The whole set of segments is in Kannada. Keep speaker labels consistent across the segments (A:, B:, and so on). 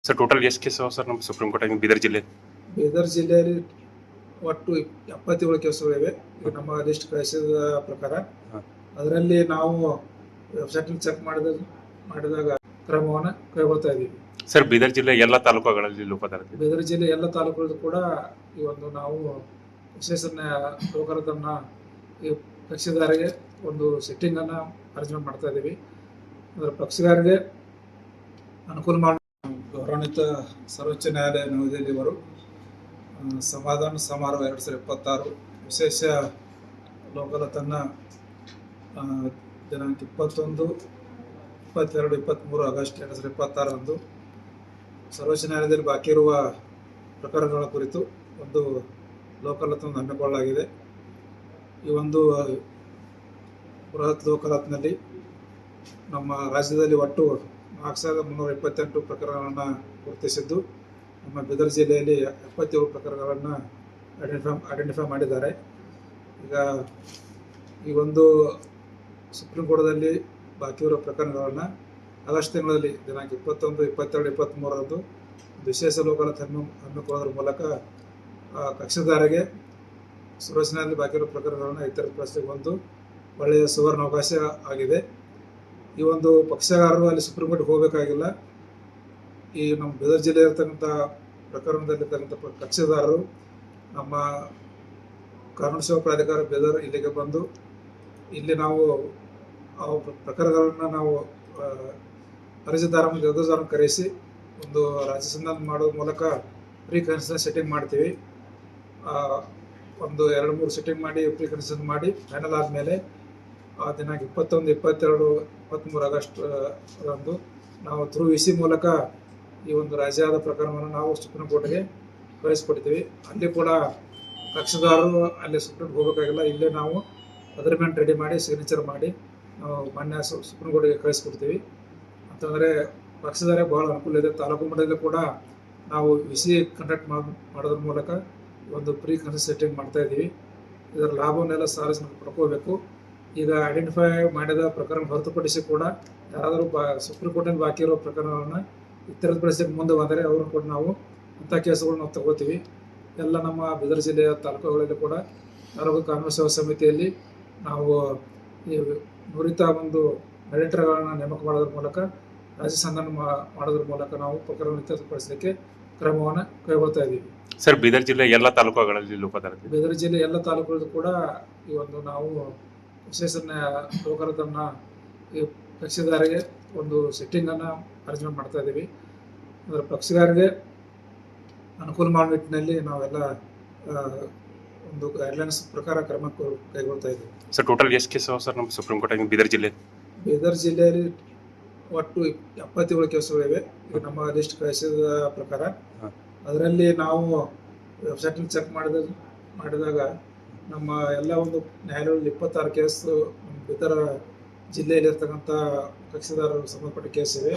A: ಸರ್ ಟೋಟಲ್ ಎಷ್ಟು ಕೇಸ್ ಅವ ಸರ್ ನಮ್ಮ ಸುಪ್ರೀಂ ಕೋರ್ಟ್ ಬೀದರ್ ಜಿಲ್ಲೆ?
B: ಬೀದರ್ ಜಿಲ್ಲೆಯಲ್ಲಿ ಒಟ್ಟು 77 ಕೇಸುಗಳಿವೆ. ಈಗ ನಮ್ಮ ಲಿಸ್ಟ್ ಕಳಿಸಿದ ಪ್ರಕಾರ ಅದರಲ್ಲಿ ನಾವು ವೆಬ್ಸೈಟ್ ಚೆಕ್ ಮಾಡಿದಾಗ ಕ್ರಮವನ್ನು ಕೈಗೊಳ್ತಾ ಇದ್ದೀವಿ.
A: ಸರ್ ಬೀದರ್ ಜಿಲ್ಲೆ ಎಲ್ಲ ತಾಲೂಕುಗಳಲ್ಲಿ ಲೋಕಾದಾಲತ್
B: ಬೀದರ್ ಜಿಲ್ಲೆ ಎಲ್ಲ ತಾಲೂಕುಗಳು ಕೂಡ ಈ ಒಂದು ನಾವು ವಿಶೇಷ ಲೋಕಾದಾಲತನ್ನ ಈ ಕಕ್ಷಿದಾರರಿಗೆ ಒಂದು ಸೆಟ್ಟಿಂಗನ್ನು ಅರೇಂಜ್ಮೆಂಟ್ ಮಾಡ್ತಾ ಇದ್ದೀವಿ. ಅದರ ಪಕ್ಷಗಾರರಿಗೆ ಅನುಕೂಲ ಮಾಡಿ ಗೌರವಾನ್ವಿತ ಸರ್ವೋಚ್ಚ ನ್ಯಾಯಾಲಯ ನವದೆಹಲಿಯವರು ಸಮಾಧಾನ ಸಮಾರೋಹ 2026 ವಿಶೇಷ ಲೋಕಾದಾಲತನ್ನು ದಿನಾಂಕ 21, 22, 23 ಆಗಸ್ಟ್ 2026 ಸರ್ವೋಚ್ಚ ನ್ಯಾಯಾಲಯದಲ್ಲಿ ಬಾಕಿ ಇರುವ ಪ್ರಕರಣಗಳ ಕುರಿತು ಒಂದು ಲೋಕಾದಾಲತನ್ನು ಹಮ್ಮಿಕೊಳ್ಳಲಾಗಿದೆ. ಈ ಒಂದು ಬೃಹತ್ ಲೋಕಾದಾಲತ್ನಲ್ಲಿ ನಮ್ಮ ರಾಜ್ಯದಲ್ಲಿ ಒಟ್ಟು 4328 ಪ್ರಕರಣಗಳನ್ನು ಗುರುತಿಸಿದ್ದು, ನಮ್ಮ ಬೀದರ್ ಜಿಲ್ಲೆಯಲ್ಲಿ 77 ಪ್ರಕರಣಗಳನ್ನು ಐಡೆಂಟಿಫೈ ಮಾಡಿದ್ದಾರೆ. ಈಗ ಈ ಒಂದು ಸುಪ್ರೀಂ ಕೋರ್ಟ್ದಲ್ಲಿ ಬಾಕಿ ಇರುವ ಪ್ರಕರಣಗಳನ್ನು ಆಗಸ್ಟ್ ತಿಂಗಳಲ್ಲಿ ದಿನಾಂಕ 21, 22, 23 ವಿಶೇಷ ಲೋಕಾದಾಲತ್ ಹಮ್ಮಿಕೊಳ್ಳೋದ್ರ ಮೂಲಕ ಕಕ್ಷಿದಾರರಿಗೆ ಸುರಕ್ಷಣೆಯಲ್ಲಿ ಬಾಕಿ ಇರುವ ಪ್ರಕರಣಗಳನ್ನು ಇತರಪಡಿಸಲಿಕ್ಕೆ ಒಂದು ಒಳ್ಳೆಯ ಸುವರ್ಣ ಅವಕಾಶ ಆಗಿದೆ. ಈ ಒಂದು ಪಕ್ಷಗಾರರು ಅಲ್ಲಿ ಸುಪ್ರೀಂ ಕೋರ್ಟ್ಗೆ ಹೋಗಬೇಕಾಗಿಲ್ಲ. ಈ ನಮ್ಮ ಬೀದರ್ ಜಿಲ್ಲೆ ಇರತಕ್ಕಂಥ ಪ್ರಕರಣದಲ್ಲಿರ್ತಕ್ಕಂಥ ಕಕ್ಷಿದಾರರು ನಮ್ಮ ಕಾನೂನು ಸೇವಾ ಪ್ರಾಧಿಕಾರ ಬೀದರ್ ಇಲ್ಲಿಗೆ ಬಂದು ಇಲ್ಲಿ ನಾವು ಆ ಪ್ರಕರಣಗಳನ್ನು ನಾವು ಅರ್ಜಿದಾರನ್ನು ಕರೆಸಿ ಒಂದು ರಾಜ್ಯ ಸಂಧಾನ ಮಾಡೋದ್ರ ಮೂಲಕ ಪ್ರೀ ಕನ್ಸೆಷನ್ ಸೆಟ್ಟಿಂಗ್ ಮಾಡ್ತೀವಿ. ಒಂದು 2-3 ಸೆಟ್ಟಿಂಗ್ ಮಾಡಿ ಪ್ರೀ ಕನ್ಸೆಷನ್ ಮಾಡಿ ಫೈನಲ್ ಆದಮೇಲೆ ದಿನಾಂಕ 21, 22, 23 ಆಗಸ್ಟ್ ನಾವು ಥ್ರೂ ವಿಸಿ ಮೂಲಕ ಈ ಒಂದು ರಾಜ್ಯದ ಪ್ರಕರಣವನ್ನು ನಾವು ಸುಪ್ರೀಂ ಕೋರ್ಟ್ಗೆ ಕಳಿಸ್ಕೊಡ್ತೀವಿ. ಅಲ್ಲಿ ಕೂಡ ಕಕ್ಷಿದಾರರು ಅಲ್ಲಿ ಸುಪ್ರೀಂ ಹೋಗಬೇಕಾಗಿಲ್ಲ. ಇಲ್ಲೇ ನಾವು ಅಗ್ರಿಮೆಂಟ್ ರೆಡಿ ಮಾಡಿ ಸಿಗ್ನೇಚರ್ ಮಾಡಿ ನಾವು ಮಾನ್ಯ ಸುಪ್ರೀಂ ಕೋರ್ಟ್ಗೆ ಕಳಿಸ್ಕೊಡ್ತೀವಿ. ಅಂತಂದರೆ ಪಕ್ಷದಾರ ಭಾಳ ಅನುಕೂಲ ಇದೆ. ತಾಲೂಕು ಮಟ್ಟದಲ್ಲಿ ಕೂಡ ನಾವು ವಿಸಿ ಕಂಡಕ್ಟ್ ಮಾಡೋದ್ರ ಮೂಲಕ ಒಂದು ಪ್ರೀ ಕನ್ಸೆಷನ್ ಸೆಟ್ಟಿಂಗ್ ಮಾಡ್ತಾ ಇದ್ದೀವಿ. ಇದರ ಲಾಭವನ್ನೆಲ್ಲ ಸಾರ್ವಜನಿಕರು ಪಡ್ಕೋಬೇಕು. ಈಗ ಐಡೆಂಟಿಫೈ ಮಾಡಿದ ಪ್ರಕರಣ ಹೊರತುಪಡಿಸಿ ಕೂಡ ಯಾರಾದರೂ ಸುಪ್ರೀಂ ಕೋರ್ಟಿನಲ್ಲಿ ಬಾಕಿ ಇರೋ ಪ್ರಕರಣಗಳನ್ನು ಇತರಪಡಿಸಲಿಕ್ಕೆ ಮುಂದೆ ಬಂದರೆ ಅವ್ರನ್ನ ಕೂಡ ನಾವು ಅಂಥ ಕೇಸುಗಳನ್ನ ನಾವು ತಗೋತೀವಿ. ಎಲ್ಲ ನಮ್ಮ ಬೀದರ್ ಜಿಲ್ಲೆಯ ತಾಲೂಕುಗಳಲ್ಲಿ ಕೂಡ ತಾಲೂಕು ಕಾನೂನು ಸೇವಾ ಸಮಿತಿಯಲ್ಲಿ ನಾವು ಈ ನುರಿತ ಒಂದು ಮೆಡಿಟರ್ಗಳನ್ನು ನೇಮಕ ಮಾಡೋದ್ರ ಮೂಲಕ ರಾಜ್ಯ ಸಂಧಾನ ಮಾಡೋದ್ರ ಮೂಲಕ ನಾವು ಪ್ರಕರಣ ಇತ್ಯರ್ಥಪಡಿಸಲಿಕ್ಕೆ ಕ್ರಮವನ್ನು ಕೈಗೊಳ್ತಾ ಇದ್ದೀವಿ.
A: ಸರ್ ಬೀದರ್ ಜಿಲ್ಲೆ ಎಲ್ಲ ತಾಲೂಕುಗಳಲ್ಲಿ ಲೋಕಾದಾಲತ್
B: ಬೀದರ್ ಜಿಲ್ಲೆ ಎಲ್ಲ ತಾಲೂಕುಗಳು ಕೂಡ ಈ ಒಂದು ನಾವು ವಿಶೇಷ ಲೋಕಾದಾಲತನ್ನು ಈ ಕಕ್ಷಿದಾರರಿಗೆ ಒಂದು ಸೆಟ್ಟಿಂಗನ್ನು ಅರೇಂಜ್ಮೆಂಟ್ ಮಾಡ್ತಾ ಇದ್ದೀವಿ. ಅದರ ಪಕ್ಷಗಾರರಿಗೆ ಅನುಕೂಲ ಮಾಡೋ ನಿಟ್ಟಿನಲ್ಲಿ ನಾವೆಲ್ಲ ಒಂದು ಗೈಡ್ಲೈನ್ಸ್ ಪ್ರಕಾರ ಕ್ರಮ ಕೈಗೊಳ್ತಾ ಇದ್ದೀವಿ.
A: ಸರ್ ಟೋಟಲ್ ಎಷ್ಟು ಕೇಸ್ ಅವ ಸರ್ ನಮ್ಮ ಸುಪ್ರೀಂ ಕೋರ್ಟ್ ಬೀದರ್ ಜಿಲ್ಲೆ?
B: ಬೀದರ್ ಜಿಲ್ಲೆಯಲ್ಲಿ ಒಟ್ಟು 77 ಕೇಸುಗಳಿವೆ. ಈಗ ನಮ್ಮ ಲಿಸ್ಟ್ ಕಳಿಸಿದ ಪ್ರಕಾರ ಅದರಲ್ಲಿ ನಾವು ವೆಬ್ಸೈಟ್ ಚೆಕ್ ಮಾಡಿದಾಗ ನಮ್ಮ ಎಲ್ಲ ಒಂದು ನ್ಯಾಯಾಲಯಗಳಲ್ಲಿ 26 ಕೇಸು ಇತರ ಜಿಲ್ಲೆಯಲ್ಲಿರ್ತಕ್ಕಂಥ ಕಕ್ಷಿದಾರರು ಸಂಬಂಧಪಟ್ಟ ಕೇಸ್ ಇವೆ.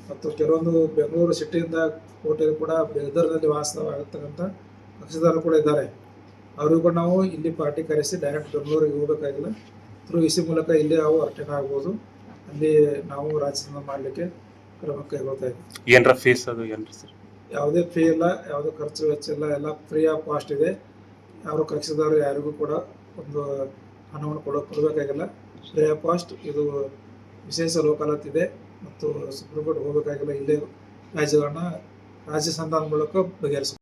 B: ಮತ್ತು ಕೆಲವೊಂದು ಬೆಂಗಳೂರು ಸಿಟಿಯಿಂದ ಕೋರ್ಟಲ್ಲಿ ಕೂಡ ಬೀದರ್ನಲ್ಲಿ ವಾಸವಾಗಿರ್ತಕ್ಕಂಥ ಕಕ್ಷಿದಾರರು ಕೂಡ ಇದ್ದಾರೆ. ಅವರಿಗೂ ಕೂಡ ನಾವು ಇಲ್ಲಿ ಪಾರ್ಟಿ ಕರೆಸಿ ಡೈರೆಕ್ಟ್ ಬೆಂಗಳೂರಿಗೆ ಹೋಗಬೇಕಾಗಿಲ್ಲ. ಥ್ರೂ ವಿಸಿ ಮೂಲಕ ಇಲ್ಲಿ ನಾವು ಅಟೆಂಡ್ ಆಗ್ಬೋದು. ಅಲ್ಲಿ ನಾವು ರಾಜ್ಯ ಮಾಡಲಿಕ್ಕೆ ಕ್ರಮ ಕೈಗೊಳ್ತಾ ಇದ್ದೀವಿ.
A: ಏನರ ಫೀಸ್ ಅದು ಏನ್ರಿ ಸರ್?
B: ಯಾವುದೇ ಫೀ ಇಲ್ಲ, ಯಾವುದೇ ಖರ್ಚು ವೆಚ್ಚ ಇಲ್ಲ, ಎಲ್ಲ ಫ್ರೀ ಆಫ್ ಕಾಸ್ಟ್ ಇದೆ. ಯಾರು ಕಕ್ಷಿದಾರರು ಯಾರಿಗೂ ಕೂಡ ಒಂದು ಹಣವನ್ನು ಕೊಡಬೇಕಾಗಿಲ್ಲ. Free of cost. ಇದು ವಿಶೇಷ ಲೋಕಾದಾಲತ್ ಇದೆ ಮತ್ತು ಸುಪ್ರೀಂ ಕೋರ್ಟ್ ಹೋಗಬೇಕಾಗಿಲ್ಲ. ಇಲ್ಲೇ ರಾಜ್ಯ ಸಂಧಾನ ಮೂಲಕ ಬಗೆಹರಿಸ